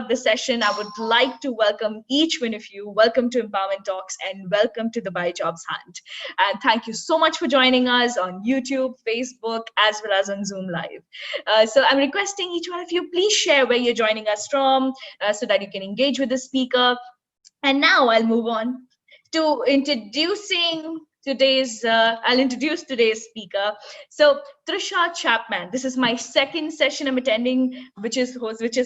start the session, I would like to welcome each one of you. Welcome to Empowerment Talks and welcome to the Buy Jobs Hunt. And thank you so much for joining us on YouTube, Facebook, as well as on Zoom Live. So I'm requesting each one of you, please share where you're joining us from so that you can engage with the speaker. And now I'll move on to I'll introduce today's speaker. So Trisha Chapman, this is my second session I'm attending, which is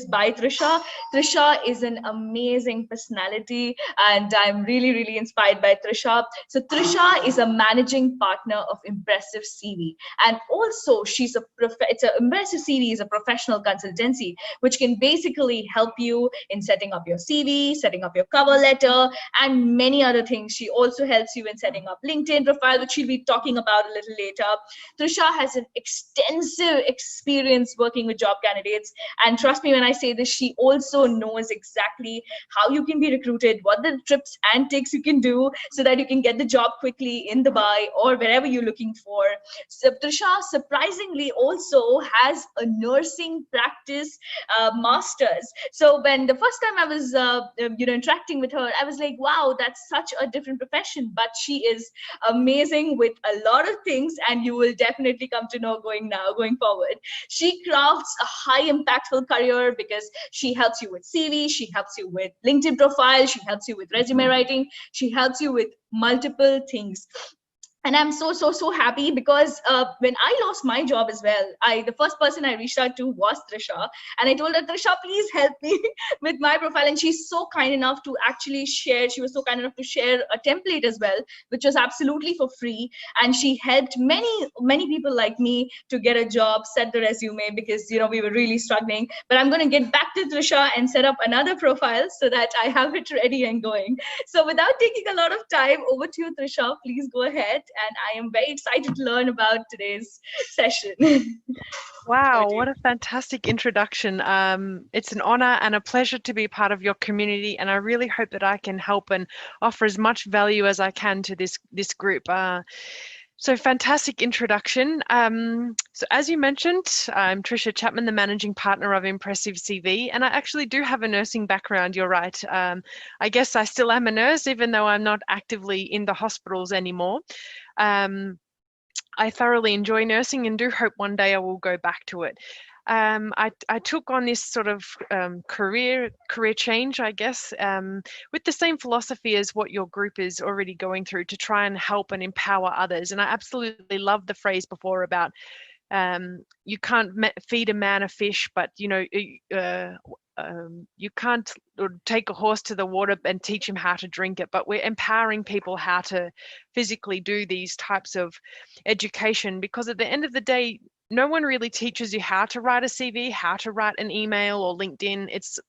by Trisha. Trisha is an amazing personality, and I'm really, really inspired by Trisha. So Trisha is a managing partner of Impressive CV, and also Impressive CV is a professional consultancy, which can basically help you in setting up your CV, setting up your cover letter, and many other things. She also helps you in setting up LinkedIn profile, which she'll be talking about a little later. Trisha has an extensive experience working with job candidates, and trust me when I say this, she also knows exactly how you can be recruited, what the trips and tricks you can do so that you can get the job quickly in Dubai or wherever you're looking for. So Trisha surprisingly also has a nursing practice master's. So when the first time I was interacting with her, I was like, wow, that's such a different profession, but she is amazing with a lot of things, and you will definitely come to know going forward. She crafts a high impactful career because she helps you with CV, she helps you with LinkedIn profile, she helps you with resume writing, she helps you with multiple things. And I'm so happy because when I lost my job as well, the first person I reached out to was Trisha, and I told her, Trisha, please help me with my profile. And she's so kind enough to actually share. She was so kind enough to share a template as well, which was absolutely for free. And she helped many people like me to get a job, set the resume, because we were really struggling. But I'm going to get back to Trisha and set up another profile so that I have it ready and going. So without taking a lot of time, over to you, Trisha. Please go ahead. And I am very excited to learn about today's session. Wow, what a fantastic introduction. It's an honor and a pleasure to be part of your community, and I really hope that I can help and offer as much value as I can to this group. So fantastic introduction. So as you mentioned, I'm Trisha Chapman, the managing partner of Impressive CV, and I actually do have a nursing background, you're right. I guess I still am a nurse, even though I'm not actively in the hospitals anymore. I thoroughly enjoy nursing and do hope one day I will go back to it. I took on this sort of career change, I guess, with the same philosophy as what your group is already going through, to try and help and empower others. And I absolutely love the phrase before about you can't feed a man a fish, but you can't take a horse to the water and teach him how to drink it, but we're empowering people how to physically do these types of education, because at the end of the day, no one really teaches you how to write a CV, how to write an email or LinkedIn. It's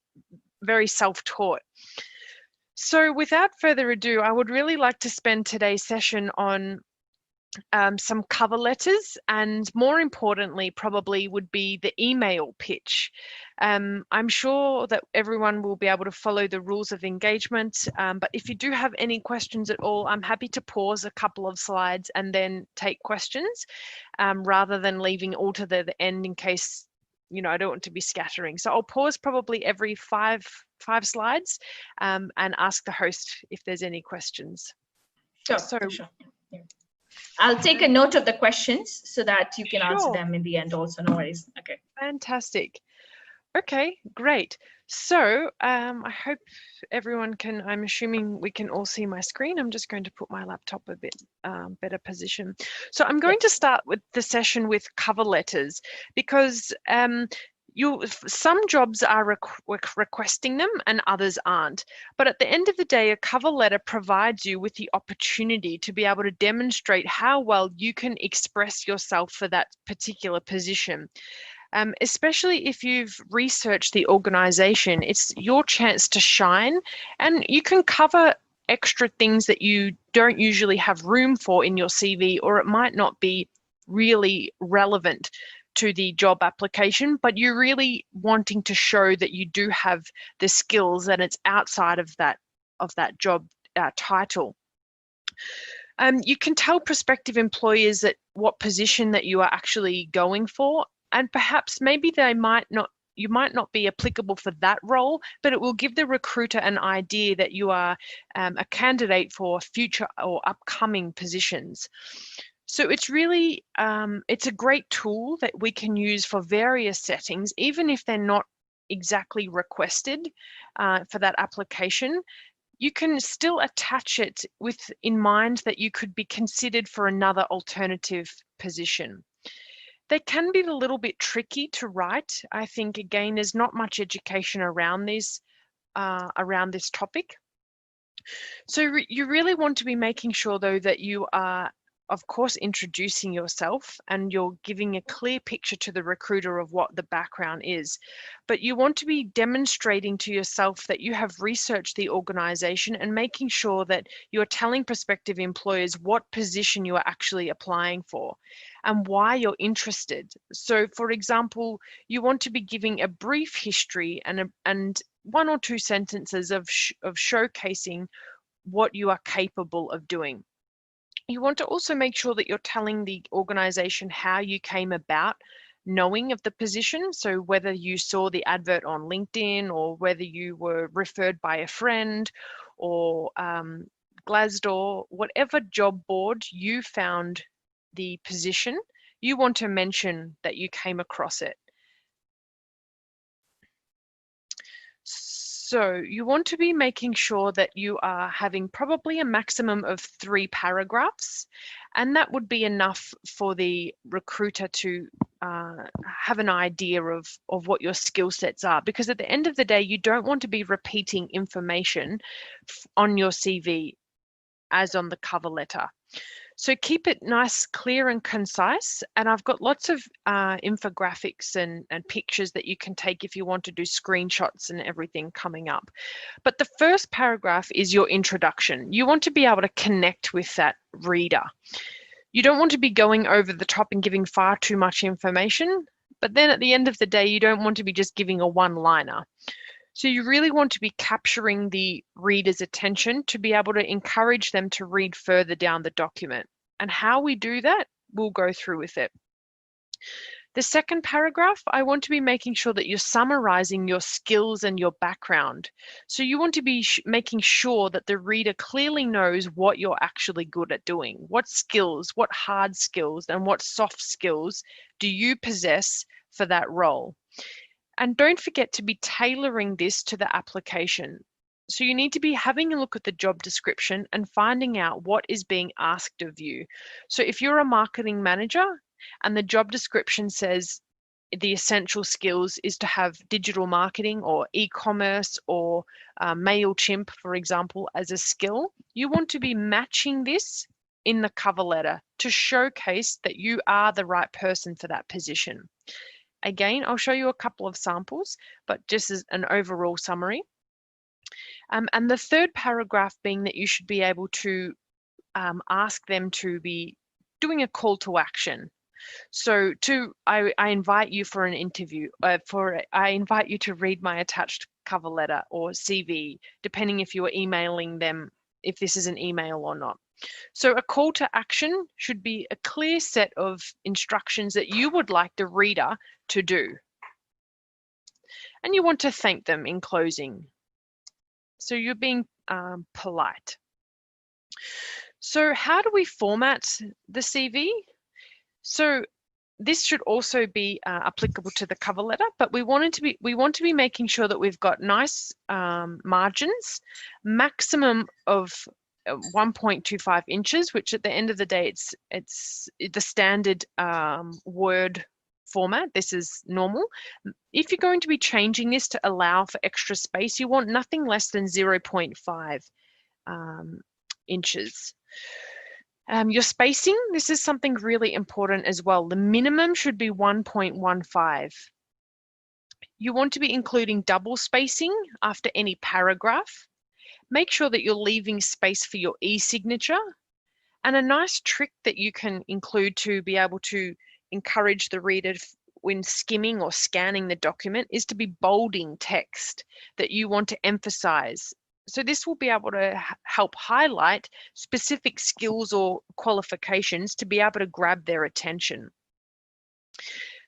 very self-taught. So without further ado, I would really like to spend today's session on some cover letters, and more importantly probably would be the email pitch. I'm sure that everyone will be able to follow the rules of engagement, but if you do have any questions at all, I'm happy to pause a couple of slides and then take questions, rather than leaving all to the end in case I don't want to be scattering. So I'll pause probably every five slides and ask the host if there's any questions. Sure. Yeah. I'll take a note of the questions so that you can answer them in the end also. No worries. Okay. Fantastic. Okay, great. So I hope everyone can, I'm assuming we can all see my screen. I'm just going to put my laptop a bit better position. So I'm going to start with the session with cover letters, because some jobs are requesting them and others aren't. But at the end of the day, a cover letter provides you with the opportunity to be able to demonstrate how well you can express yourself for that particular position. Especially if you've researched the organization, it's your chance to shine, and you can cover extra things that you don't usually have room for in your CV, or it might not be really relevant to the job application, but you're really wanting to show that you do have the skills and it's outside of that job title. You can tell prospective employers that what position that you are actually going for, and perhaps maybe they might not you might not be applicable for that role, but it will give the recruiter an idea that you are a candidate for future or upcoming positions. So it's really, it's a great tool that we can use for various settings, even if they're not exactly requested for that application. You can still attach it with in mind that you could be considered for another alternative position. They can be a little bit tricky to write. I think, again, there's not much education around this topic. So you really want to be making sure, though, that you are, of course, introducing yourself and you're giving a clear picture to the recruiter of what the background is. But you want to be demonstrating to yourself that you have researched the organization and making sure that you're telling prospective employers what position you are actually applying for and why you're interested. So, for example, you want to be giving a brief history and one or two sentences of showcasing what you are capable of doing. You want to also make sure that you're telling the organization how you came about knowing of the position. So whether you saw the advert on LinkedIn or whether you were referred by a friend or Glassdoor, whatever job board you found the position, you want to mention that you came across it. So you want to be making sure that you are having probably a maximum of 3 paragraphs, and that would be enough for the recruiter to have an idea of what your skill sets are. Because at the end of the day, you don't want to be repeating information on your CV as on the cover letter. So keep it nice, clear and concise. And I've got lots of infographics and pictures that you can take if you want to do screenshots and everything coming up. But the first paragraph is your introduction. You want to be able to connect with that reader. You don't want to be going over the top and giving far too much information. But then at the end of the day, you don't want to be just giving a one-liner. So you really want to be capturing the reader's attention to be able to encourage them to read further down the document. And how we do that, we'll go through with it. The second paragraph, I want to be making sure that you're summarizing your skills and your background. So you want to be making sure that the reader clearly knows what you're actually good at doing. What skills, what hard skills, and what soft skills do you possess for that role? And don't forget to be tailoring this to the application. So you need to be having a look at the job description and finding out what is being asked of you. So if you're a marketing manager and the job description says the essential skills is to have digital marketing or e-commerce or MailChimp, for example, as a skill, you want to be matching this in the cover letter to showcase that you are the right person for that position. Again, I'll show you a couple of samples, but just as an overall summary. And the third paragraph being that you should be able to ask them to be doing a call to action. So I invite you for an interview, I invite you to read my attached cover letter or CV, depending if you are emailing them, if this is an email or not. So a call to action should be a clear set of instructions that you would like the reader to do. And you want to thank them in closing. So you're being polite. So how do we format the CV? So this should also be applicable to the cover letter, but we want to be making sure that we've got nice margins, maximum of 1.25 inches, which at the end of the day, it's the standard Word format. This is normal. If you're going to be changing this to allow for extra space, you want nothing less than 0.5 inches. Your spacing, this is something really important as well. The minimum should be 1.15. You want to be including double spacing after any paragraph. Make sure that you're leaving space for your e-signature. And a nice trick that you can include to be able to encourage the reader when skimming or scanning the document is to be bolding text that you want to emphasize. So this will be able to help highlight specific skills or qualifications to be able to grab their attention.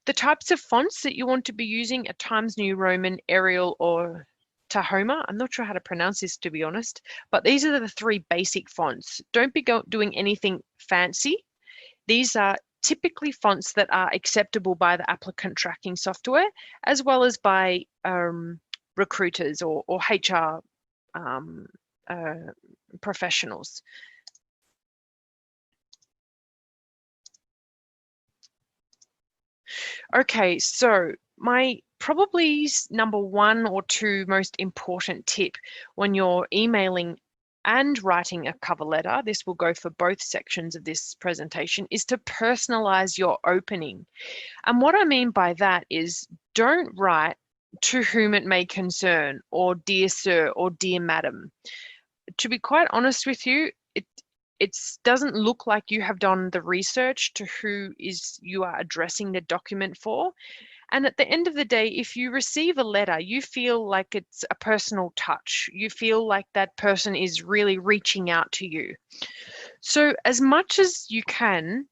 The types of fonts that you want to be using are Times New Roman, Arial, or Tahoma. I'm not sure how to pronounce this, to be honest, but these are the three basic fonts. Don't be doing anything fancy. These are typically fonts that are acceptable by the applicant tracking software, as well as by recruiters or HR professionals. Okay, so my probably number 1 or 2 most important tip when you're emailing and writing a cover letter, this will go for both sections of this presentation, is to personalize your opening. And what I mean by that is don't write "to whom it may concern" or "dear sir" or "dear madam." To be quite honest with you, it doesn't look like you have done the research to who you are addressing the document for. And at the end of the day, if you receive a letter, you feel like it's a personal touch. You feel like that person is really reaching out to you. So as much as you can,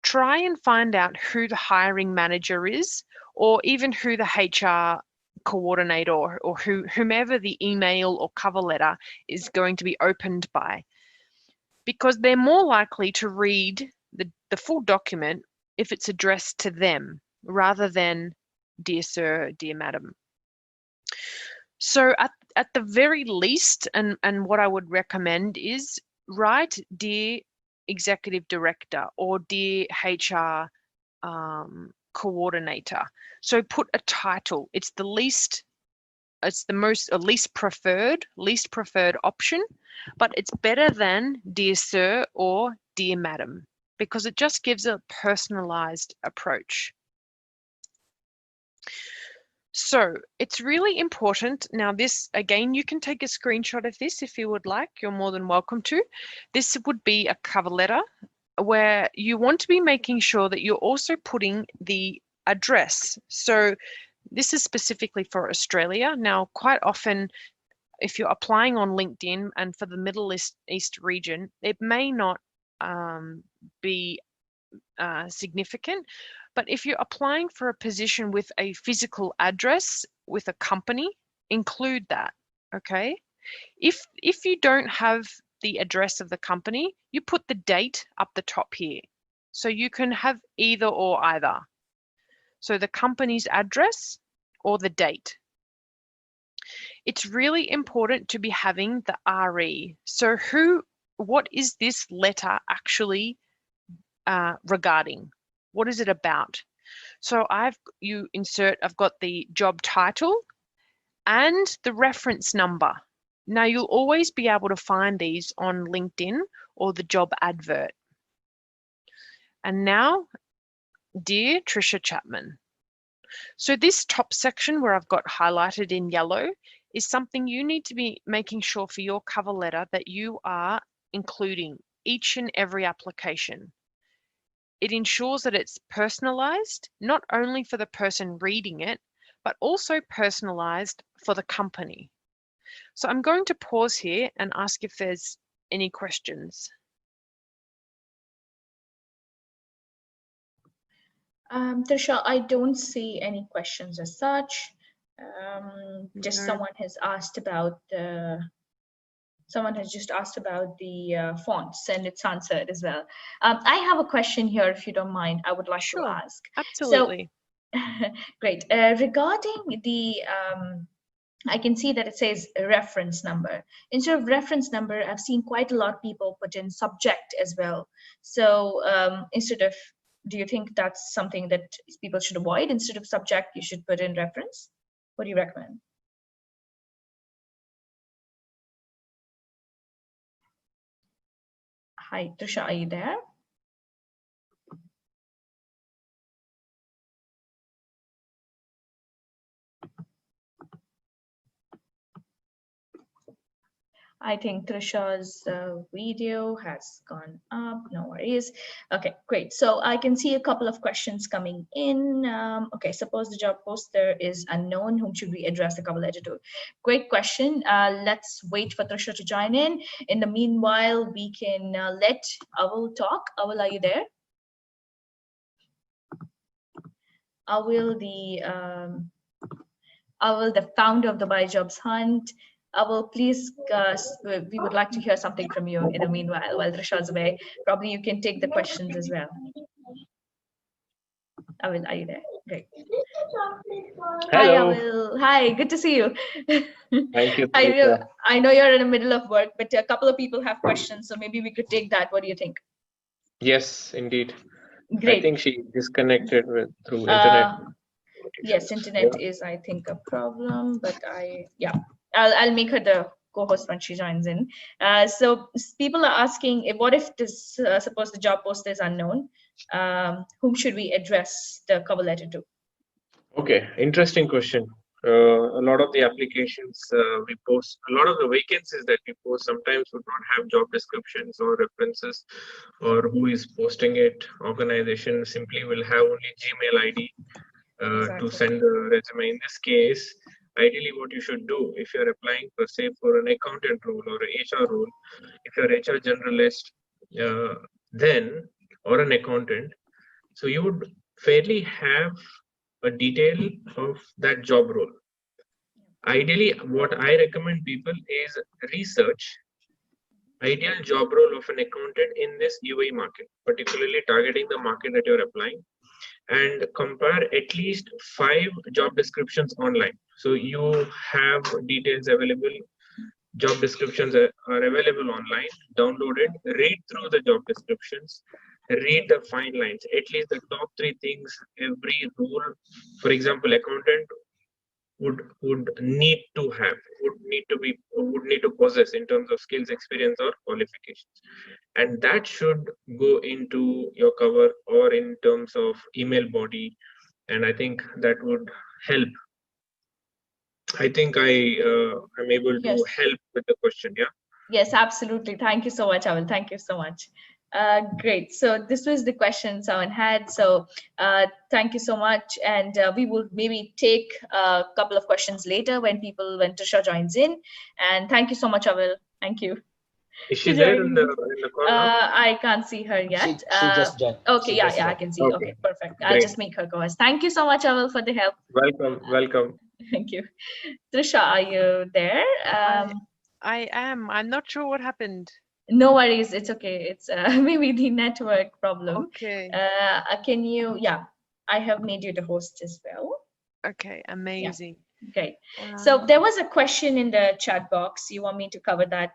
try and find out who the hiring manager is, or even who the HR coordinator or whomever the email or cover letter is going to be opened by, because they're more likely to read the full document if it's addressed to them rather than "dear sir," "dear madam." So at the very least, and what I would recommend is write "dear executive director" or "dear HR coordinator." So put a title. It's the least preferred option, but it's better than "dear sir" or "dear madam," because it just gives a personalized approach. So it's really important. Now this, again, you can take a screenshot of this if you would like. You're more than welcome to. This would be a cover letter where you want to be making sure that you're also putting the address. So this is specifically for Australia. Now, quite often, if you're applying on LinkedIn and for the Middle East region, it may not be significant. But if you're applying for a position with a physical address with a company, include that, okay? If you don't have the address of the company, you put the date up the top here. So you can have either or either. So the company's address or the date. It's really important to be having the RE. So what is this letter actually regarding? What is it about? So I've got the job title and the reference number. Now you'll always be able to find these on LinkedIn or the job advert. And now, "Dear Trisha Chapman." So this top section where I've got highlighted in yellow is something you need to be making sure for your cover letter that you are including each and every application. It ensures that it's personalized, not only for the person reading it, but also personalized for the company. So I'm going to pause here and ask if there's any questions. Trisha, I don't see any questions as such. Just No. someone has asked about the Someone has just asked about the fonts, and it's answered as well. I have a question here, if you don't mind. I would like to Sure, ask. absolutely. So, great. Regarding I can see that it says reference number. Instead of reference number, I've seen quite a lot of people put in subject as well. So do you think that's something that people should avoid? Instead of subject, you should put in reference? What do you recommend? Hi, Trisha, are you there? I think Trisha's video has gone up. No worries. Okay, great. So I can see a couple of questions coming in. Okay, suppose the job poster is unknown. Whom should we address the cover letter to? Great question. Let's wait for Trisha to join in. In the meanwhile, we can let Awal talk. Awal, are you there? Awil, the founder of the Buy Jobs Hunt. Awil, please, we would like to hear something from you in the meanwhile, while Trisha's away. Probably you can take the questions as well. Awil, are you there? Great. Hi, Hello. Awil. Hi, good to see you. Thank you, I know, Tulika. I know you're in the middle of work, but a couple of people have questions, so maybe we could take that. What do you think? Yes, indeed. I Great. think she disconnected through internet Uh, yes, issues. internet Yeah. is, I think, a problem, but I'll make her the co-host when she joins in. So people are asking, what if this, suppose the job post is unknown? Whom should we address the cover letter to? Okay, interesting question. A lot of the applications we post, a lot of the vacancies that we post sometimes would not have job descriptions or references, or who is posting it. Organization simply will have only Gmail ID to Exactly. send the resume. In this case, ideally, what you should do if you're applying for, say, for an accountant role or a HR role, if you're HR generalist, then or an accountant, so you would fairly have a detail of that job role. Ideally, what I recommend people is research ideal job role of an accountant in this UAE market, particularly targeting the market that you're applying, and compare at least 5 job descriptions online. So you have details available, job descriptions are available online, download it, read through the job descriptions, read the fine lines, at least the top 3 things every role, for example, accountant would need to have, would need to possess in terms of skills, experience, or qualifications, and that should go into your cover or in terms of email body, and I think that would help. I think I'm able to Yes. help with the question. Yeah. Yes, absolutely. Thank you so much, Avan. Thank you so much. Great. So this was the question someone had. So thank you so much. And we will maybe take a couple of questions later when Trisha joins in. And thank you so much, Aval. Thank you Is for she there in joining the in. call now? I can't see her yet. She just joined. Okay, She yeah, just yeah, I joined. can see. Okay, Okay, perfect. I'll great. just make her co-host. Thank you so much, Aval, for the help. Welcome. Thank you. Trisha, are you there? I am. I'm not sure what happened. No worries, it's okay. It's maybe the network problem. Okay. Can you? Yeah, I have made you the host as well. Okay, amazing. Great. So Um, there was a question in the chat box. You want me to cover that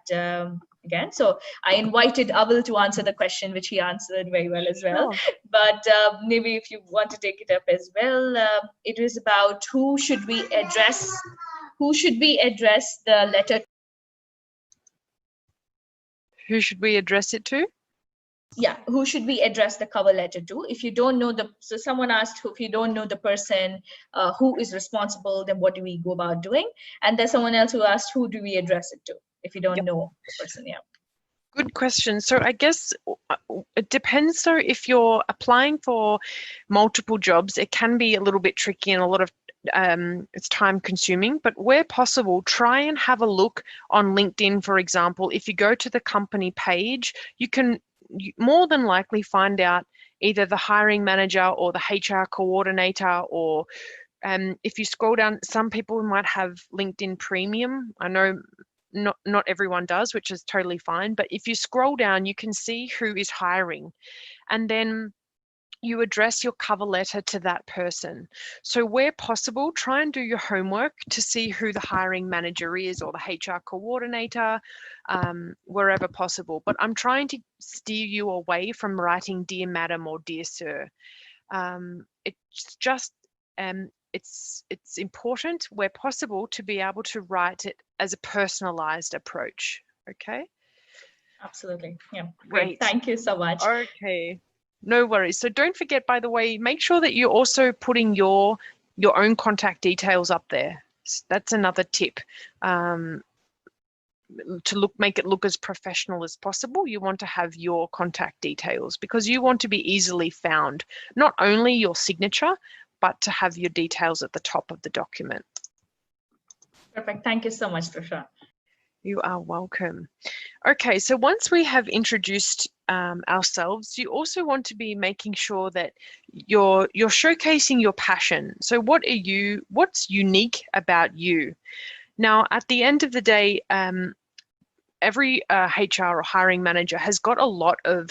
again? So I invited Aval to answer the question, which he answered very well as well. sure. But maybe if you want to take it up as well, it was about who should we address? Who should we address the letter? Who should we address it to? Yeah, who should we address the cover letter to? If you don't know so someone asked, if you don't know the person who is responsible, then what do we go about doing? And there's someone else who asked, who do we address it to if you don't Yep. know the person? Yeah. Good question. So I guess it depends. So if you're applying for multiple jobs, it can be a little bit tricky and a lot of it's time consuming, but where possible, try and have a look on LinkedIn, for example. If you go to the company page, you can more than likely find out either the hiring manager or the HR coordinator, or if you scroll down, some people might have LinkedIn Premium. I know not everyone does, which is totally fine. But if you scroll down, you can see who is hiring, and then you address your cover letter to that person. So where possible, try and do your homework to see who the hiring manager is or the HR coordinator, wherever possible. But I'm trying to steer you away from writing Dear Madam or Dear Sir. It's just it's important where possible to be able to write it as a personalized approach. Okay. Absolutely. Yeah. Great. Thank you so much. Okay. No worries. So don't forget, by the way, make sure that you're also putting your own contact details up there. That's another tip. To make it look as professional as possible, you want to have your contact details because you want to be easily found. Not only your signature, but to have your details at the top of the document. Perfect. Thank you so much, Trisha. You are welcome. Okay, so once we have introduced ourselves, you also want to be making sure that you're showcasing your passion. So what's unique about you? Now, at the end of the day, every HR or hiring manager has got a lot of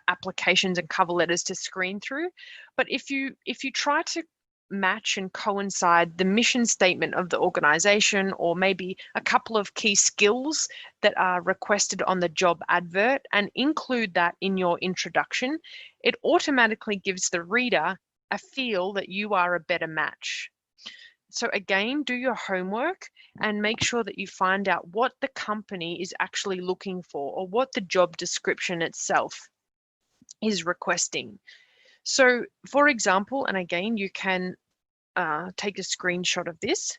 applications and cover letters to screen through. But if you try to match and coincide the mission statement of the organization, or maybe a couple of key skills that are requested on the job advert, and include that in your introduction, it automatically gives the reader a feel that you are a better match. So again, do your homework and make sure that you find out what the company is actually looking for, or what the job description itself is requesting. So for example, and again, you can take a screenshot of this,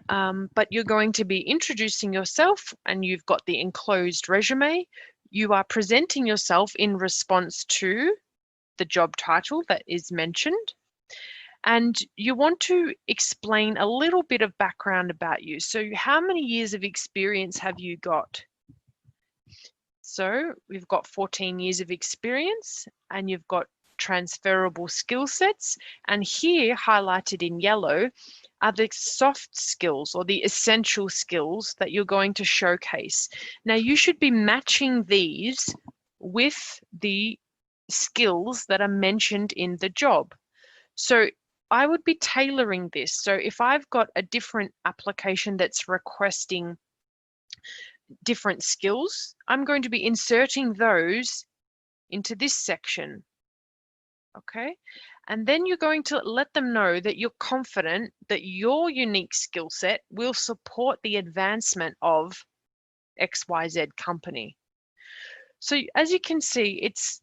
but you're going to be introducing yourself, and you've got the enclosed resume. You are presenting yourself in response to the job title that is mentioned. And you want to explain a little bit of background about you. So how many years of experience have you got? So we've got 14 years of experience, and you've got transferable skill sets. And here, highlighted in yellow, are the soft skills, or the essential skills that you're going to showcase. Now, you should be matching these with the skills that are mentioned in the job. So I would be tailoring this. So if I've got a different application that's requesting different skills, I'm going to be inserting those into this section. Okay, and then you're going to let them know that you're confident that your unique skill set will support the advancement of XYZ company. So as you can see, it's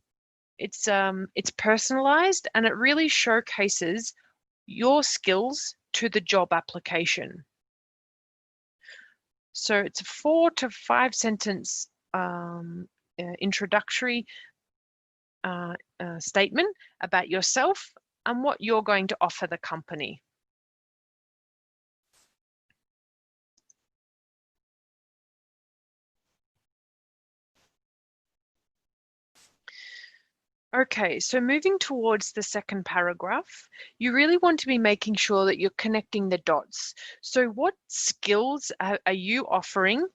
personalized, and it really showcases your skills to the job application. So it's a 4 to 5 sentence introductory statement about yourself and what you're going to offer the company. Okay, so moving towards the second paragraph, you really want to be making sure that you're connecting the dots. So what skills are you offering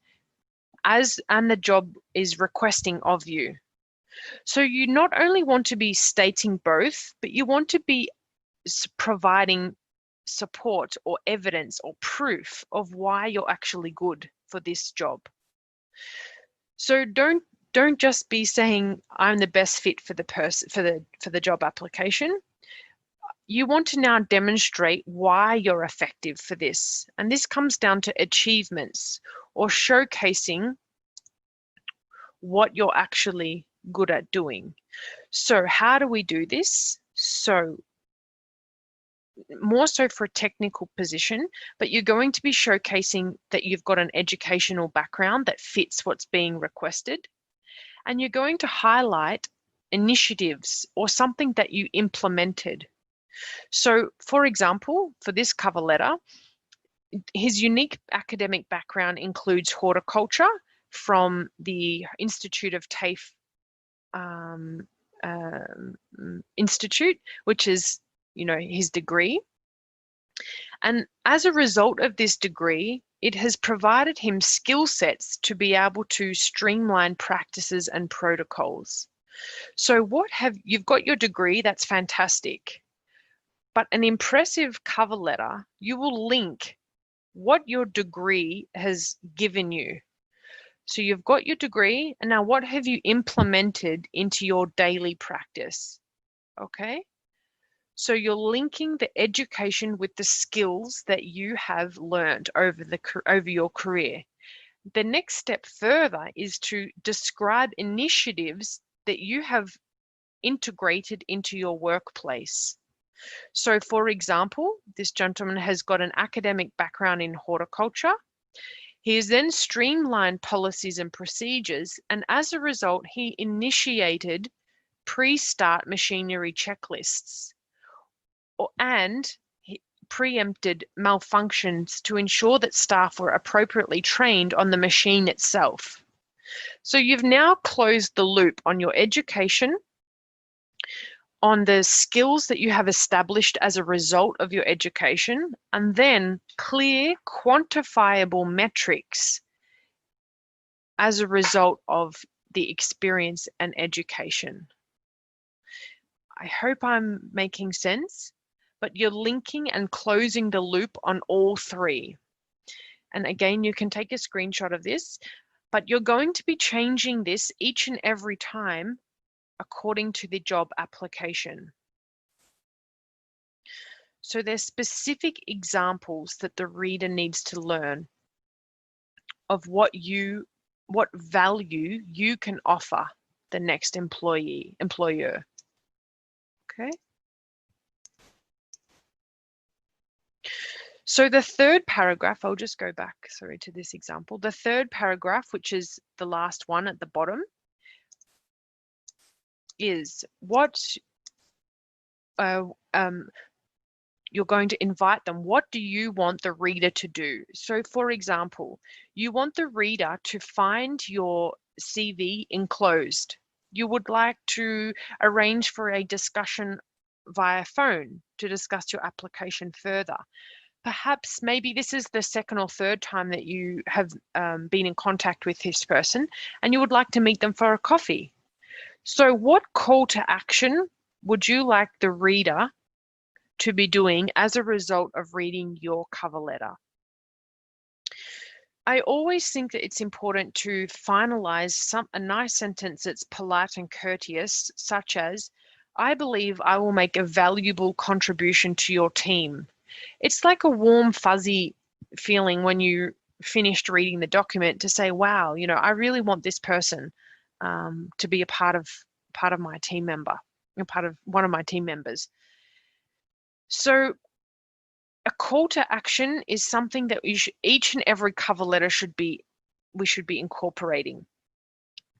and the job is requesting of you? So you not only want to be stating both, but you want to be providing support or evidence or proof of why you're actually good for this job. So don't just be saying I'm the best fit for the job application. You want to now demonstrate why you're effective for this. And this comes down to achievements, or showcasing what you're actually good at doing. So how do we do this? So more so for a technical position, but you're going to be showcasing that you've got an educational background that fits what's being requested. And you're going to highlight initiatives or something that you implemented. So for example, for this cover letter, his unique academic background includes horticulture from the Institute of TAFE Institute, which is, his degree. And as a result of this degree, it has provided him skill sets to be able to streamline practices and protocols. So you've got your degree, that's fantastic. But an impressive cover letter, you will link what your degree has given you. So you've got your degree, and now what have you implemented into your daily practice? Okay. So you're linking the education with the skills that you have learned over your career. The next step further is to describe initiatives that you have integrated into your workplace. So for example, this gentleman has got an academic background in horticulture. He has then streamlined policies and procedures, and as a result, he initiated pre-start machinery checklists. And he preempted malfunctions to ensure that staff were appropriately trained on the machine itself. So you've now closed the loop on your education, on the skills that you have established as a result of your education, and then clear, quantifiable metrics as a result of the experience and education. I hope I'm making sense, but you're linking and closing the loop on all three. And again, you can take a screenshot of this, but you're going to be changing this each and every time according to the job application. So there's specific examples that the reader needs to learn of what value you can offer the next employer. Okay. So the third paragraph, I'll just go back, sorry, to this example. The third paragraph, which is the last one at the bottom, is what you're going to invite them. What do you want the reader to do? So for example, you want the reader to find your CV enclosed. You would like to arrange for a discussion via phone to discuss your application further. Perhaps maybe this is the second or third time that you have been in contact with this person and you would like to meet them for a coffee. So what call to action would you like the reader to be doing as a result of reading your cover letter? I always think that it's important to finalize a nice sentence that's polite and courteous, such as, I believe I will make a valuable contribution to your team. It's like a warm, fuzzy feeling when you finished reading the document to say, wow, you know, I really want this person to be a part of my team member, one of my team members. So a call to action is something that each and every cover letter we should be incorporating.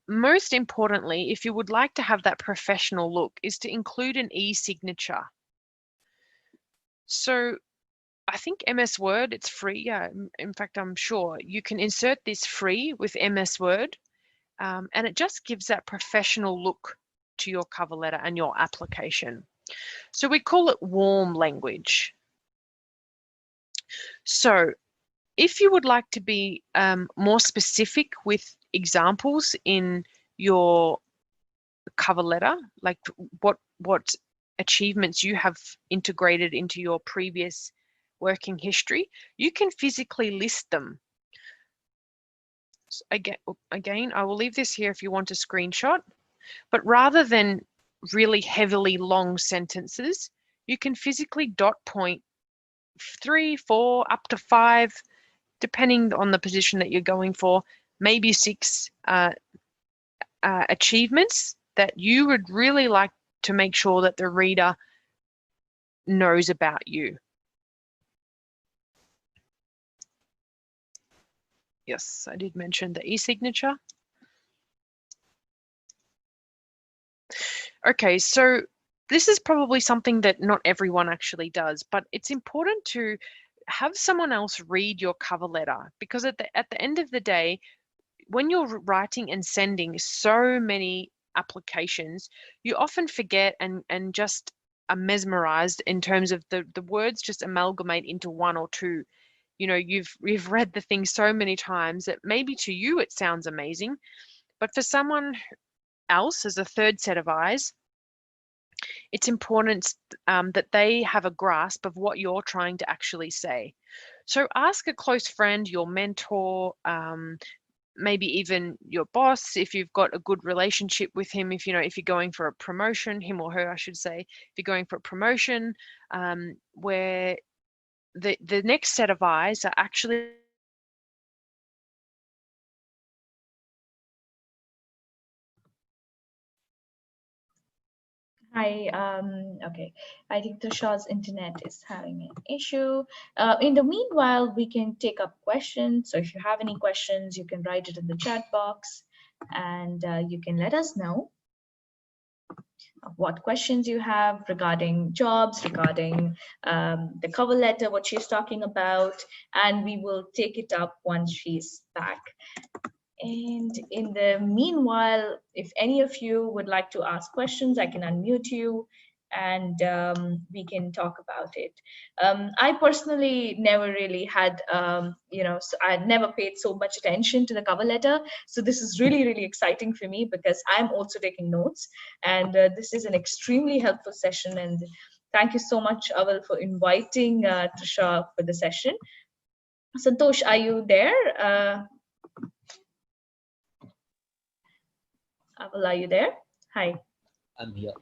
Most importantly, if you would like to have that professional look, is to include an e-signature. So I think MS Word, it's free. Yeah, in fact, I'm sure you can insert this free with MS Word, and it just gives that professional look to your cover letter and your application. So we call it warm language. So if you would like to be more specific with examples in your cover letter, like what achievements you have integrated into your previous working history, you can physically list them. So again, I will leave this here if you want a screenshot, but rather than really heavily long sentences, you can physically dot point 3, 4, up to 5, depending on the position that you're going for, maybe 6 achievements that you would really like to make sure that the reader knows about you. Yes, I did mention the e-signature. Okay, so this is probably something that not everyone actually does, but it's important to have someone else read your cover letter, because at the end of the day, when you're writing and sending so many applications, you often forget and just are mesmerized in terms of the words just amalgamate into one or two. You know, you've read the thing so many times that maybe to you it sounds amazing, but for someone else, as a third set of eyes, it's important that they have a grasp of what you're trying to actually say. So ask a close friend, your mentor, maybe even your boss, if you've got a good relationship with him, if you're going for a promotion, him or her, I should say, if you're going for a promotion, where the next set of eyes are actually Hi, okay. I think Trisha's internet is having an issue. In the meanwhile, we can take up questions. So if you have any questions, you can write it in the chat box and you can let us know what questions you have regarding jobs, regarding the cover letter, what she's talking about, and we will take it up once she's back. And in the meanwhile, if any of you would like to ask questions, I can unmute you and we can talk about it. I personally never really had, I never paid so much attention to the cover letter. So this is really, really exciting for me because I'm also taking notes. And this is an extremely helpful session. And thank you so much, Aval, for inviting Trisha for the session. Santosh, are you there? Aval, are you there? Hi. I'm here.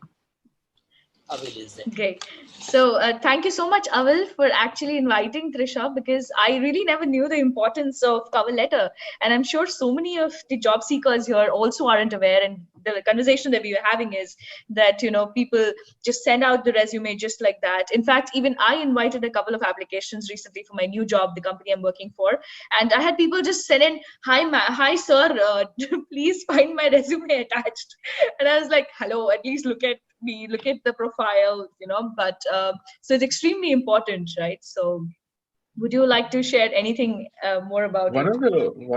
Aval is there. Great. So thank you so much, Aval, for actually inviting Trisha, because I really never knew the importance of cover letter. And I'm sure so many of the job seekers here also aren't aware. And the conversation that we were having is that, people just send out the resume just like that. In fact, even I invited a couple of applications recently for my new job, the company I'm working for. And I had people just send in, hi, sir, please find my resume attached. And I was like, hello, at least look at the profile, but so it's extremely important, right? So would you like to share anything more about One it?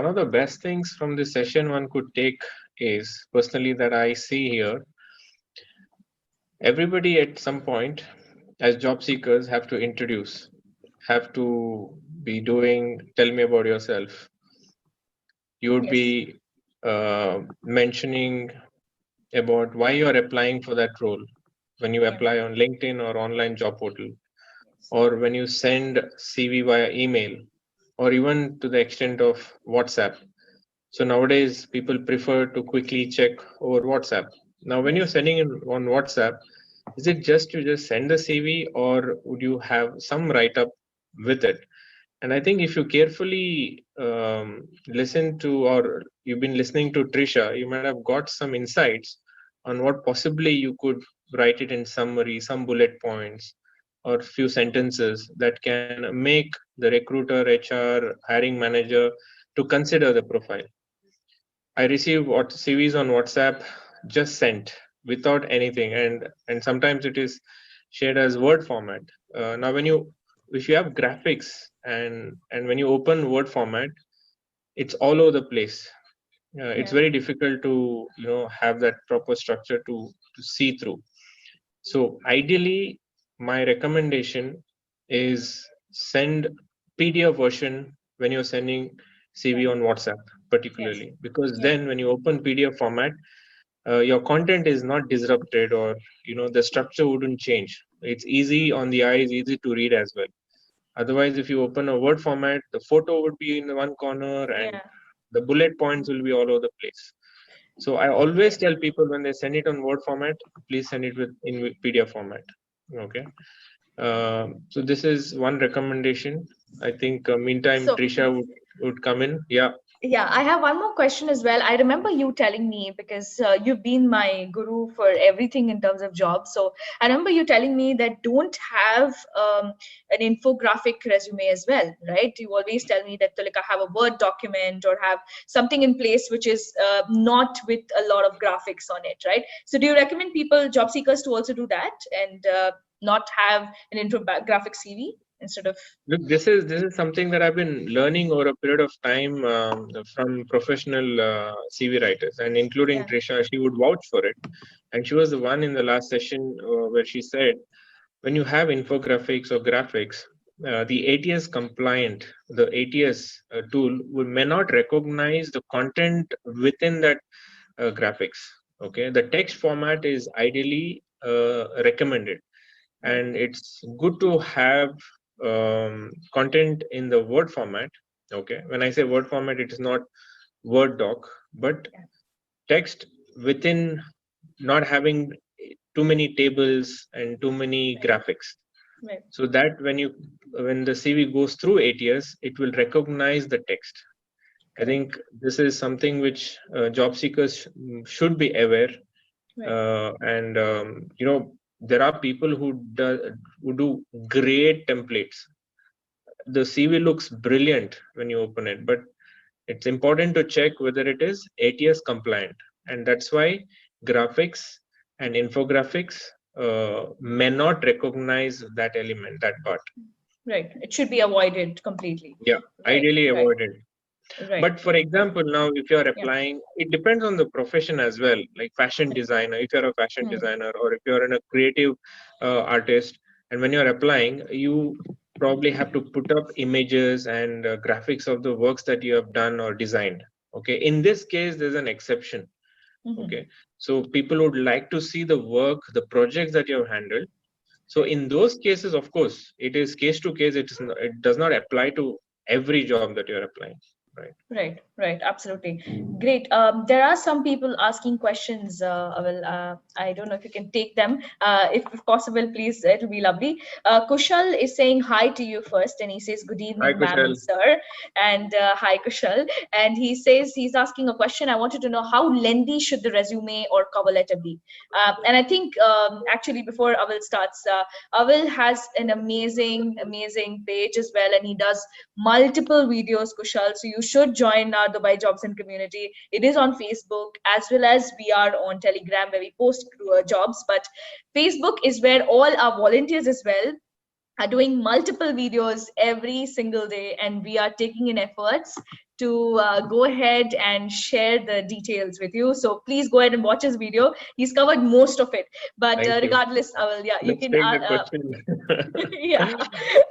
of the best things from this session one could take is, personally, that I see here, everybody at some point as job seekers have to be doing, tell me about yourself. You would Yes. be mentioning about why you're applying for that role when you apply on LinkedIn or online job portal, or when you send CV via email, or even to the extent of WhatsApp. So nowadays people prefer to quickly check over WhatsApp. Now, when you're sending in on WhatsApp, is it just to just send the CV, or would you have some write-up with it? And I think if you carefully listen to, or you've been listening to Trisha, you might have got some insights on what possibly you could write it in summary, some bullet points, or few sentences that can make the recruiter, HR, hiring manager to consider the profile. I receive CVs on WhatsApp just sent without anything, and sometimes it is shared as Word format. Now, if you have graphics and when you open Word format, it's all over the place. It's very difficult to have that proper structure to see through. So ideally, my recommendation is send PDF version when you're sending CV on WhatsApp, particularly, because then when you open PDF format, your content is not disrupted, or the structure wouldn't change. It's easy on the eyes, easy to read as well. Otherwise, if you open a Word format, the photo would be in one corner and the bullet points will be all over the place. So I always tell people when they send it on Word format, please send it in PDF format. Okay. So this is one recommendation. I think meantime, Trisha would come in. Yeah. Yeah, I have one more question as well. I remember you telling me, because you've been my guru for everything in terms of jobs. So I remember you telling me that don't have an infographic resume as well, right? You always tell me that, Tulika, have a Word document or have something in place which is not with a lot of graphics on it, right? So do you recommend people, job seekers, to also do that and not have an infographic CV? Instead of, look, this is something that I've been learning over a period of time from professional CV writers, and including Trisha. She would vouch for it, and she was the one in the last session where she said, when you have infographics or graphics, the ATS compliant, the ATS tool may not recognize the content within that graphics. Okay, the text format is ideally recommended, and it's good to have content in the Word format. Okay, when I say Word format, it is not Word doc, but text within, not having too many tables and too many graphics. So that when the CV goes through ATS, it will recognize the text. I think this is something which job seekers should be aware. And there are people who do great templates. The CV looks brilliant when you open it, but it's important to check whether it is ATS compliant, and that's why graphics and infographics may not recognize that element, that part. Right, it should be avoided completely. Yeah, ideally avoided. Right. But for example, now if you're Yeah. applying, it depends on the profession as well, like fashion designer, if you're a fashion designer, or if you're in a creative artist, and when you're applying, you probably have to put up images and graphics of the works that you have done or designed. Okay, in this case, there's an exception. Okay, so people would like to see the work, the projects that you have handled. So in those cases, of course, it is case to case. It does not apply to every job that you're applying, right? Right, absolutely. Great. There are some people asking questions. I don't know if you can take them. If possible, please, it will be lovely. Kushal is saying hi to you first, and he says, "Good Hi, evening, ma'am Kushal. and sir." And hi, Kushal. And he says he's asking a question. I wanted to know how lengthy should the resume or cover letter be? And I think actually before Avel starts, Avel has an amazing page as well, and he does multiple videos, Kushal. So you should join our Dubai Jobs and Community. It is on Facebook as well as we are on Telegram where we post jobs. But Facebook is where all our volunteers as well are doing multiple videos every single day, and we are taking in efforts to go ahead and share the details with you. So please go ahead and watch his video. He's covered most of it, but Thank you. regardless, I will, yeah, you Let's can take the question. yeah,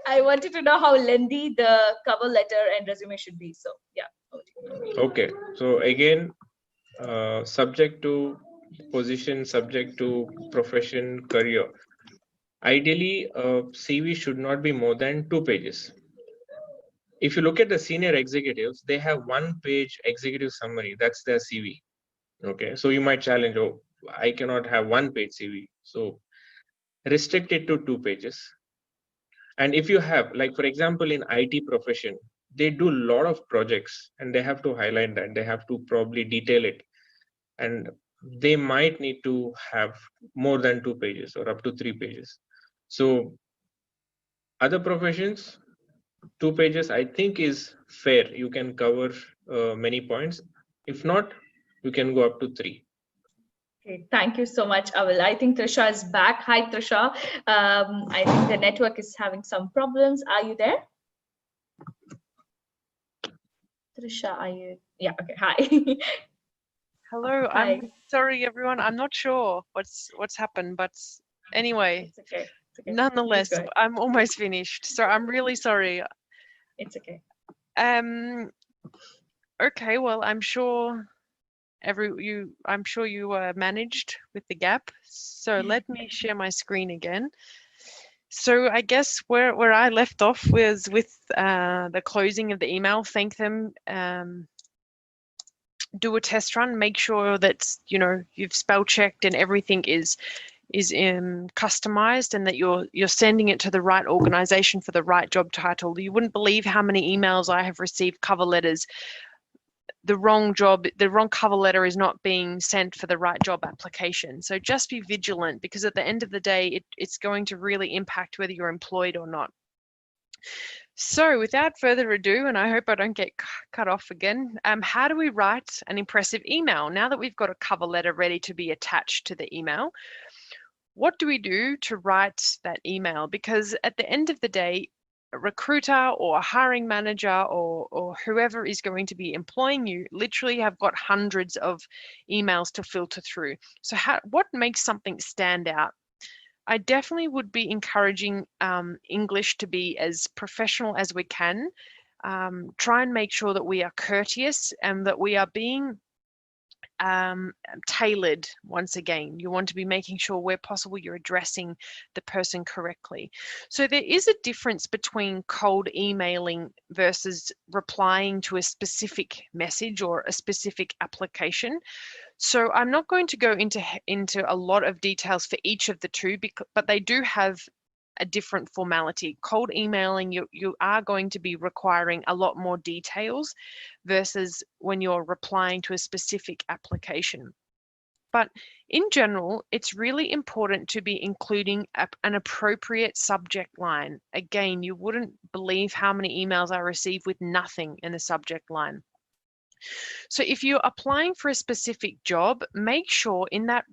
I wanted to know how lengthy the cover letter and resume should be. So yeah. Okay, so again, subject to position, subject to profession, career. Ideally, CV should not be more than 2 pages. If you look at the senior executives, they have 1-page executive summary. That's their CV. Okay, so you might challenge, oh, I cannot have 1-page CV. So restrict it to 2 pages. And if you have, like for example, in IT profession, they do a lot of projects and they have to highlight that. They have to probably detail it. And they might need to have more than 2 pages or up to 3 pages. So other professions, 2 pages, I think is fair. You can cover many points. If not, you can go up to 3. Okay, thank you so much, Avel. I think Trisha is back. Hi, Trisha. I think the network is having some problems. Are you there? Trisha, are you? Yeah, okay, hi. Hello, Hi. I'm sorry, everyone. I'm not sure what's happened, but anyway, It's okay. It's okay. nonetheless, Please go ahead. I'm almost finished. So I'm really sorry. It's okay. Okay, well, I'm sure you managed with the gap. So let me share my screen again. So I guess where I left off was with the closing of the email. Thank them. Do a test run. Make sure that you've spell checked and everything is customized, and that you're sending it to the right organization for the right job title. You wouldn't believe how many emails I have received, cover letters. The wrong cover letter is not being sent for the right job application. So just be vigilant, because at the end of the day, it's going to really impact whether you're employed or not. So without further ado, and I hope I don't get cut off again, how do we write an impressive email? Now that we've got a cover letter ready to be attached to the email, what do we do to write that email? Because at the end of the day, a recruiter or a hiring manager or whoever is going to be employing you literally have got hundreds of emails to filter through. So what makes something stand out? I definitely would be encouraging English to be as professional as we can. Try and make sure that we are courteous and that we are being tailored. Once again, you want to be making sure where possible you're addressing the person correctly. So there is a difference between cold emailing versus replying to a specific message or a specific application. So I'm not going to go into a lot of details for each of the two, but they do have a different formality. Cold emailing, you are going to be requiring a lot more details versus when you're replying to a specific application. But in general, it's really important to be including an appropriate subject line. Again, you wouldn't believe how many emails I receive with nothing in the subject line. So if you're applying for a specific job, make sure in that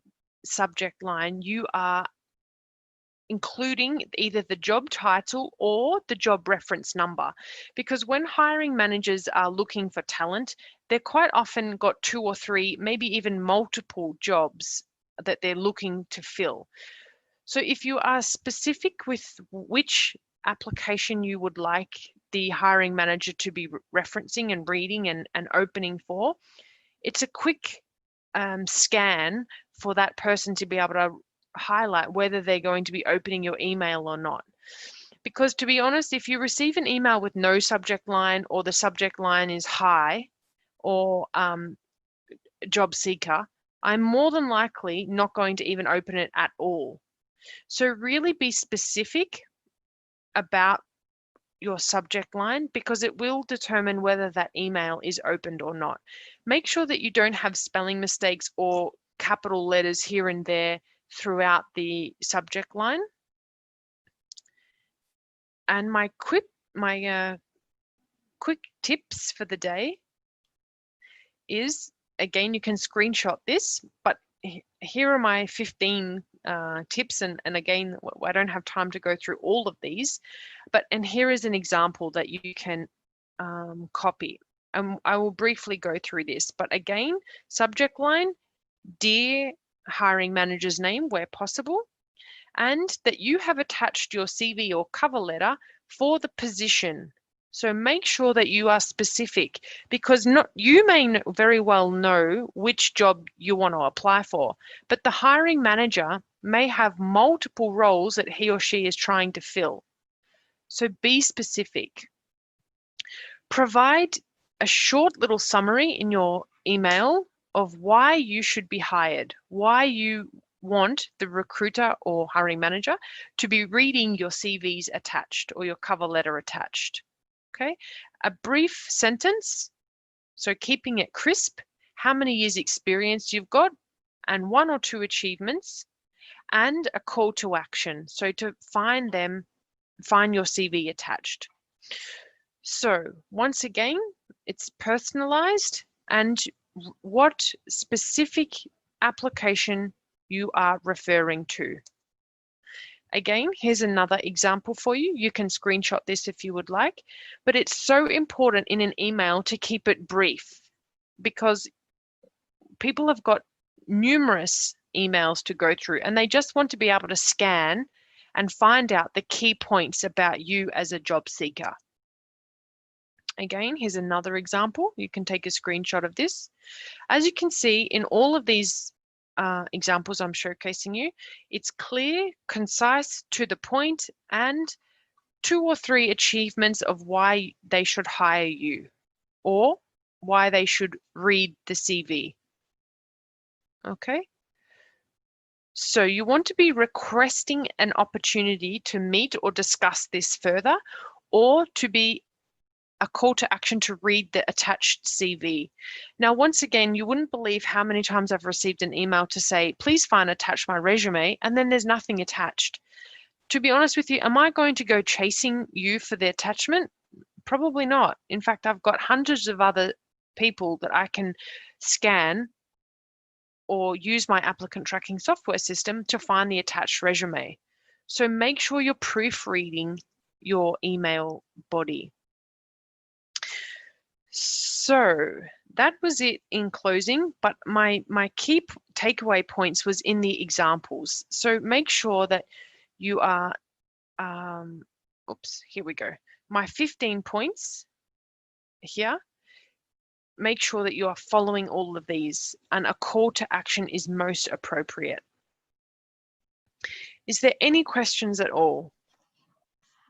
subject line you are including either the job title or the job reference number, because when hiring managers are looking for talent, they're quite often got 2 or 3, maybe even multiple jobs that they're looking to fill. So if you are specific with which application you would like the hiring manager to be referencing and reading and opening for, it's a quick scan for that person to be able to highlight whether they're going to be opening your email or not. Because to be honest, if you receive an email with no subject line, or the subject line is hi or job seeker, I'm more than likely not going to even open it at all. So really be specific about your subject line, because it will determine whether that email is opened or not. Make sure that you don't have spelling mistakes or capital letters here and there throughout the subject line. And my quick tips for the day is, again, you can screenshot this, but here are my 15 tips, and again, I don't have time to go through all of these, and here is an example that you can copy. I will briefly go through this, but again, subject line, dear hiring manager's name where possible, and that you have attached your CV or cover letter for the position. So make sure that you are specific, because you may very well know which job you want to apply for, but the hiring manager may have multiple roles that he or she is trying to fill. So be specific. Provide a short little summary in your email of why you should be hired, why you want the recruiter or hiring manager to be reading your CVs attached or your cover letter attached. Okay, a brief sentence, so keeping it crisp, how many years experience you've got, and 1 or 2 achievements, and a call to action, so to find your CV attached. So once again, it's personalized and what specific application you are referring to. Again, here's another example for you. You can screenshot this if you would like, but it's so important in an email to keep it brief, because people have got numerous emails to go through and they just want to be able to scan and find out the key points about you as a job seeker. Again, here's another example. You can take a screenshot of this. As you can see in all of these examples I'm showcasing you, it's clear, concise, to the point, and 2 or 3 achievements of why they should hire you or why they should read the CV. Okay. So you want to be requesting an opportunity to meet or discuss this further, or to be a call to action to read the attached CV. Now, once again, you wouldn't believe how many times I've received an email to say, please find attached my resume, and then there's nothing attached. To be honest with you, am I going to go chasing you for the attachment? Probably not. In fact, I've got hundreds of other people that I can scan or use my applicant tracking software system to find the attached resume. So make sure you're proofreading your email body. So that was it in closing, but my key takeaway points was in the examples. So make sure that you are, here we go. My 15 points here, make sure that you are following all of these, and a call to action is most appropriate. Is there any questions at all?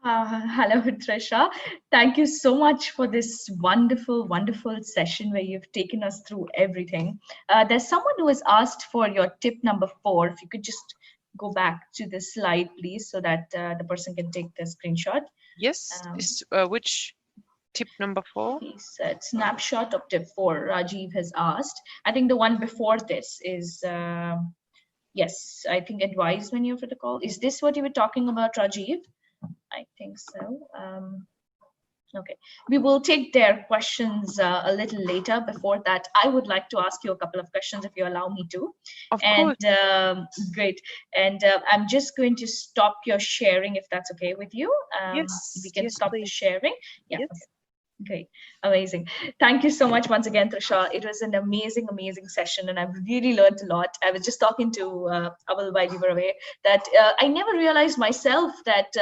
Hello, Trisha. Thank you so much for this wonderful, wonderful session where you've taken us through everything. There's someone who has asked for your tip number 4. If you could just go back to the slide, please, so that the person can take the screenshot. Yes. Which tip number 4? He said snapshot of tip 4. Rajiv has asked. I think the one before this is, yes, I think advise when you're for the call. Is this what you were talking about, Rajiv? I think so. Okay, we will take their questions a little later. Before that, I would like to ask you a couple of questions if you allow me to. Of And course. great. And I'm just going to stop your sharing if that's okay with you. We Yes, can yes, stop the please. sharing. Yeah. Yes. Okay. Great. Amazing. Thank you so much once again, Trisha. It was an amazing, amazing session, and I've really learned a lot. I was just talking to Abel while you were away that I never realized myself that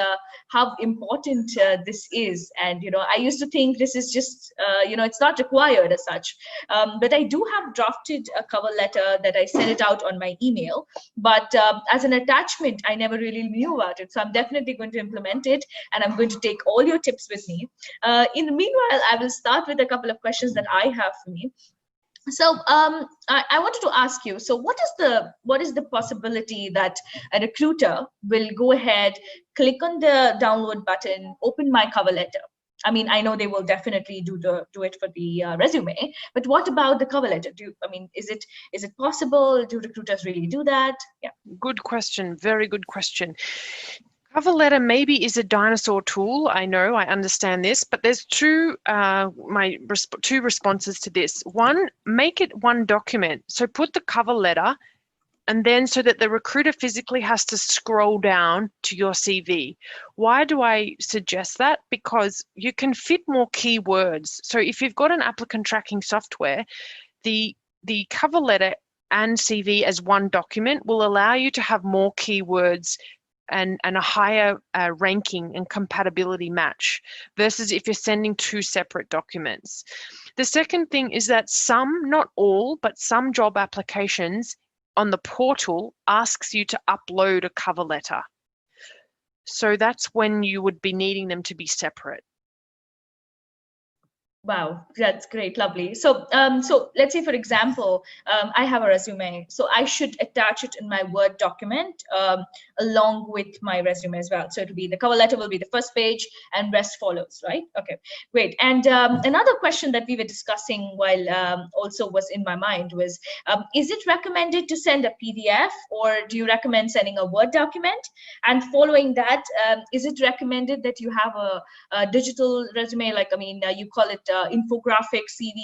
how important this is. And, I used to think this is just, it's not required as such. But I do have drafted a cover letter that I sent it out on my email. But as an attachment, I never really knew about it. So I'm definitely going to implement it, and I'm going to take all your tips with me. In the meanwhile, I will start with a couple of questions that I have for me. So I wanted to ask you, so what is the possibility that a recruiter will go ahead, click on the download button, open my cover letter? I mean, I know they will definitely do it for the resume, but what about the cover letter? Is it possible? Do recruiters really do that? Yeah. Good question. Very good question. Cover letter maybe is a dinosaur tool. I know, I understand this, but there's two responses to this. One, make it one document. So put the cover letter, and then so that the recruiter physically has to scroll down to your CV. Why do I suggest that? Because you can fit more keywords. So if you've got an applicant tracking software, the cover letter and CV as one document will allow you to have more keywords and a higher ranking and compatibility match versus if you're sending two separate documents. The second thing is that some, not all, but some job applications on the portal asks you to upload a cover letter. So that's when you would be needing them to be separate. Wow, that's great, lovely. So, so let's say, for example, I have a resume, so I should attach it in my Word document along with my resume as well. So it'll be the cover letter will be the first page, and rest follows, right? Okay, great. And another question that we were discussing while also was in my mind was, is it recommended to send a PDF, or do you recommend sending a Word document? And following that, is it recommended that you have a digital resume, like, you call it infographic CV,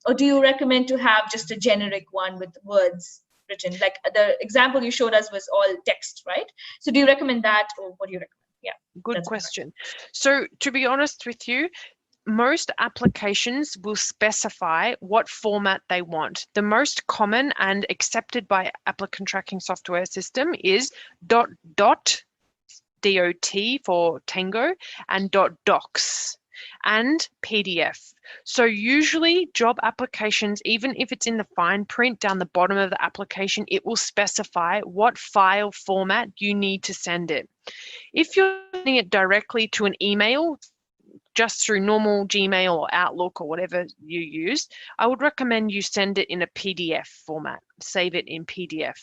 or do you recommend to have just a generic one with words written? Like the example you showed us was all text, right? So do you recommend that, or what do you recommend? Yeah, good question. So to be honest with you, most applications will specify what format they want. The most common and accepted by applicant tracking software system is .dot for Tango, and .docs and PDF. So usually job applications, even if it's in the fine print down the bottom of the application, it will specify what file format you need to send it. If you're sending it directly to an email, just through normal Gmail or Outlook or whatever you use, I would recommend you send it in a PDF format. Save it in PDF.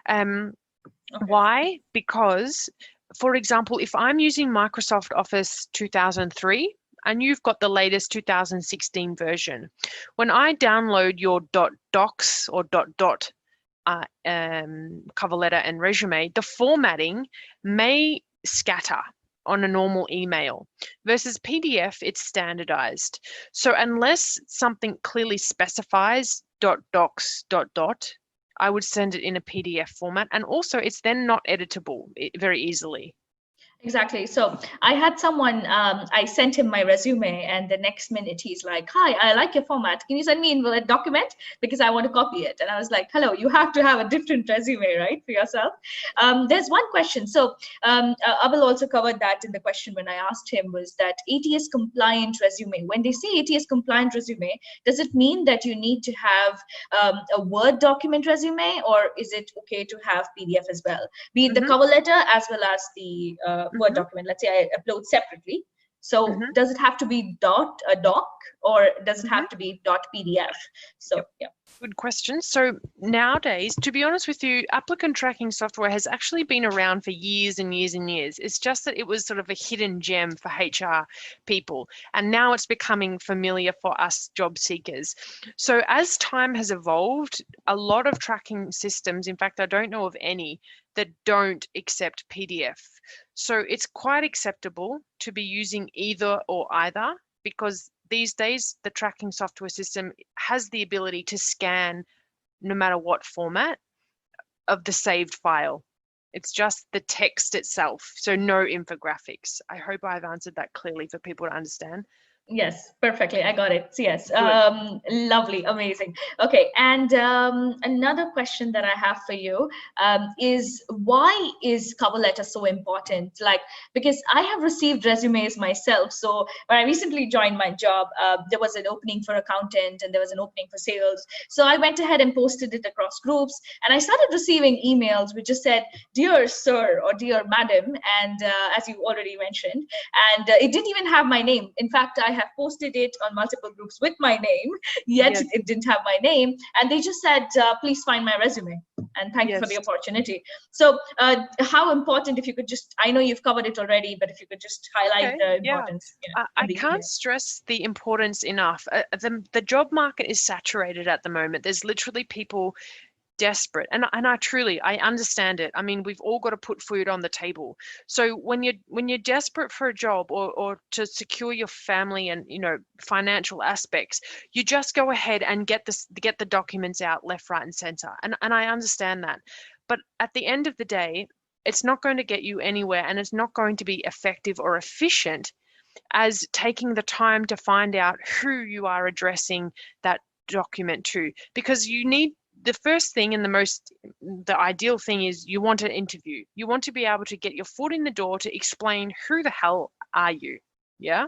Okay. Why? Because, for example, if I'm using Microsoft Office 2003 and you've got the latest 2016 version, when I download your .docs or .dot cover letter and resume, the formatting may scatter on a normal email versus PDF, it's standardized. So unless something clearly specifies .docs .dot, I would send it in a PDF format, and also it's then not editable very easily. Exactly. So I had someone, I sent him my resume, and the next minute he's like, "Hi, I like your format. Can you send me in a document? Because I want to copy it." And I was like, "Hello, you have to have a different resume, right, for yourself?" There's one question. So Abel also covered that in the question when I asked him, was that ATS compliant resume. When they say ATS compliant resume, does it mean that you need to have a Word document resume, or is it okay to have PDF as well? Be it the cover letter as well as the Word document. Let's say I upload separately. So does it have to be doc, or does it have to be .pdf? So yeah. Good question. So nowadays, to be honest with you, applicant tracking software has actually been around for years and years and years. It's just that it was sort of a hidden gem for HR people. And now it's becoming familiar for us job seekers. So as time has evolved, a lot of tracking systems, in fact, I don't know of any that don't accept PDF. So it's quite acceptable to be using either or either, because these days the tracking software system has the ability to scan no matter what format of the saved file. It's just the text itself, so no infographics. I hope I've answered that clearly for people to understand. Yes, perfectly. I got it. Yes. Good. Lovely. Amazing. Okay. And another question that I have for you is, why is cover letter so important? Like, because I have received resumes myself. So when I recently joined my job, there was an opening for accountant and there was an opening for sales. So I went ahead and posted it across groups, and I started receiving emails which just said, "Dear sir" or "Dear madam," and as you already mentioned, and it didn't even have my name. In fact, I have posted it on multiple groups with my name, yet Yes. it didn't have my name, and they just said, "Please find my resume and thank you for the Yes. opportunity." So how important, if you could just, I know you've covered it already, but if you could just highlight Okay, the yeah. importance. I In the can't email. stress the importance enough. The job market is saturated at the moment. There's literally people desperate, and I truly, I understand it. I mean, we've all got to put food on the table. So when you're desperate for a job, or to secure your family and, you know, financial aspects, you just go ahead and get the documents out left, right, and center. And I understand that, but at the end of the day, it's not going to get you anywhere, and it's not going to be effective or efficient as taking the time to find out who you are addressing that document to, because you need, the first thing and the ideal thing is, you want an interview. You want to be able to get your foot in the door to explain who the hell are you. Yeah.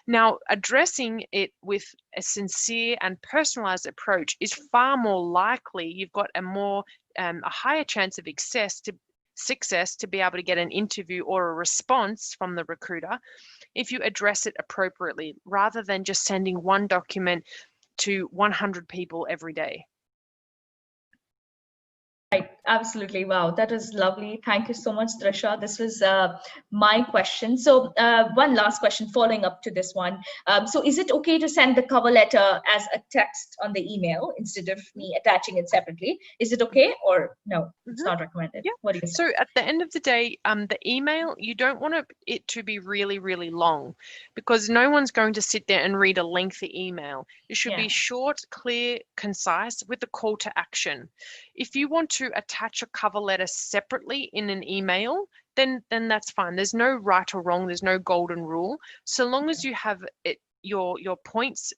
Now, addressing it with a sincere and personalized approach is far more likely. You've got a higher chance of success to be able to get an interview or a response from the recruiter if you address it appropriately, rather than just sending one document to 100 people every day. Right, absolutely. Wow, that was lovely. Thank you so much, Trisha. This was my question. So one last question following up to this one. So is it okay to send the cover letter as a text on the email instead of me attaching it separately? Is it okay, or no, it's not recommended? Yeah. What do you say? So at the end of the day, the email, you don't want it to be really, really long, because no one's going to sit there and read a lengthy email. It should be short, clear, concise, with a call to action. If you want to attach a cover letter separately in an email, then that's fine. There's no right or wrong. There's no golden rule. So long as you have it, your points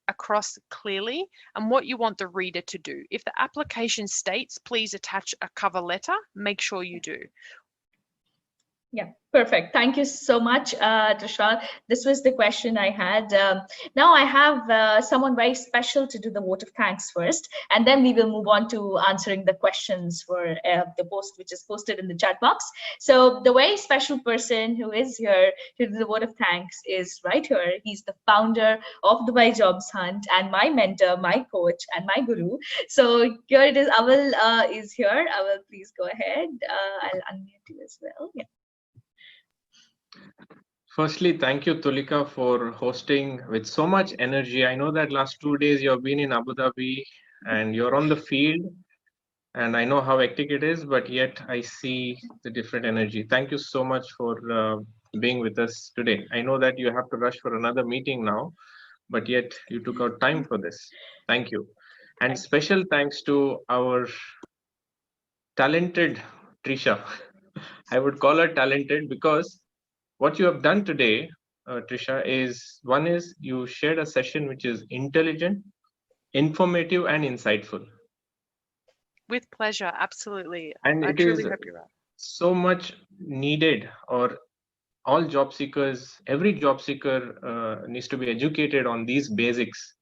across clearly and what you want the reader to do. If the application states, please attach a cover letter, make sure you do. Yeah, perfect. Thank you so much, Trisha. This was the question I had. Now I have someone very special to do the vote of thanks first, and then we will move on to answering the questions for the post which is posted in the chat box. So the very special person who is here to do the vote of thanks is right here. He's the founder of Dubai Jobs Hunt and my mentor, my coach, and my guru. So here it is. Awal is here. Awal, please go ahead. I'll unmute you as well. Yeah. Firstly, thank you, Tulika, for hosting with so much energy. I know that last 2 days you have been in Abu Dhabi and you're on the field, and I know how hectic it is, but yet I see the different energy. Thank you so much for being with us today. I know that you have to rush for another meeting now, but yet you took out time for this. Thank you. And special thanks to our talented Trisha. I would call her talented because what you have done today, Trisha, is one is you shared a session which is intelligent, informative, and insightful. With pleasure, absolutely. And I it truly is hope you're right. so much needed, or all job seekers, every job seeker needs to be educated on these basics.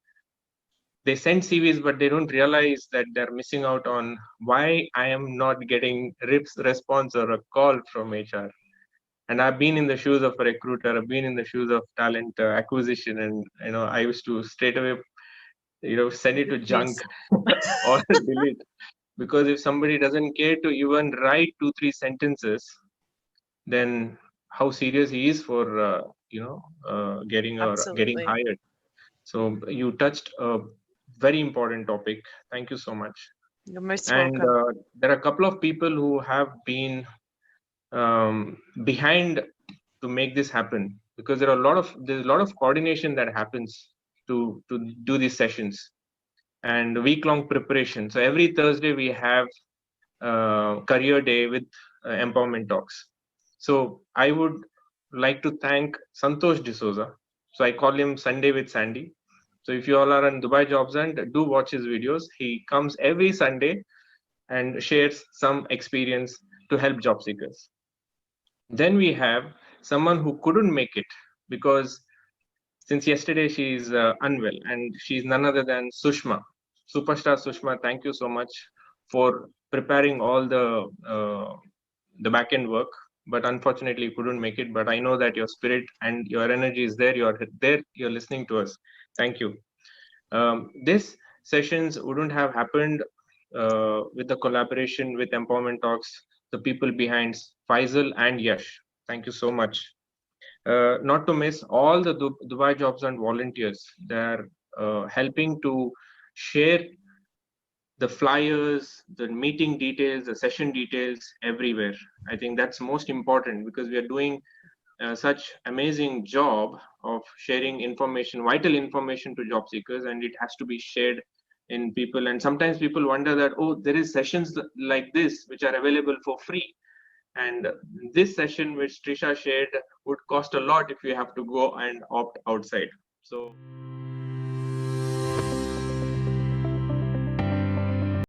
They send CVs, but they don't realize that they're missing out on why I am not getting response or a call from HR. And I've been in the shoes of a recruiter. I've been in the shoes of talent acquisition, and I used to straight away, send it to junk or delete, because if somebody doesn't care to even write 2-3 sentences, then how serious he is for getting Absolutely. hired. So you touched a very important topic. Thank you so much. You're most And welcome. there are a couple of people who have been behind to make this happen, because there's a lot of coordination that happens to do these sessions and week-long preparation. So every Thursday we have career day with empowerment talks. So I would like to thank Santosh D'Souza. So I call him Sunday with Sandy. So if you all are on Dubai Jobs Hunt, do watch his videos. He comes every Sunday and shares some experience to help job seekers. Then we have someone who couldn't make it because since yesterday she's unwell, and she's none other than Sushma. Superstar Sushma, thank you so much for preparing all the back end work, but unfortunately you couldn't make it. But I know that your spirit and your energy is there. You're there. You're listening to us. Thank you. This sessions wouldn't have happened with the collaboration with Empowerment Talks, the people behind Faisal and Yash. Thank you so much. Not to miss all the Dubai Jobs and volunteers. They're helping to share the flyers, the meeting details, the session details everywhere. I think that's most important because we are doing such amazing job of sharing information, vital information to job seekers, and it has to be shared in people. And sometimes people wonder that, oh, there is sessions like this which are available for free. And this session which Trisha shared would cost a lot if you have to go and opt outside. So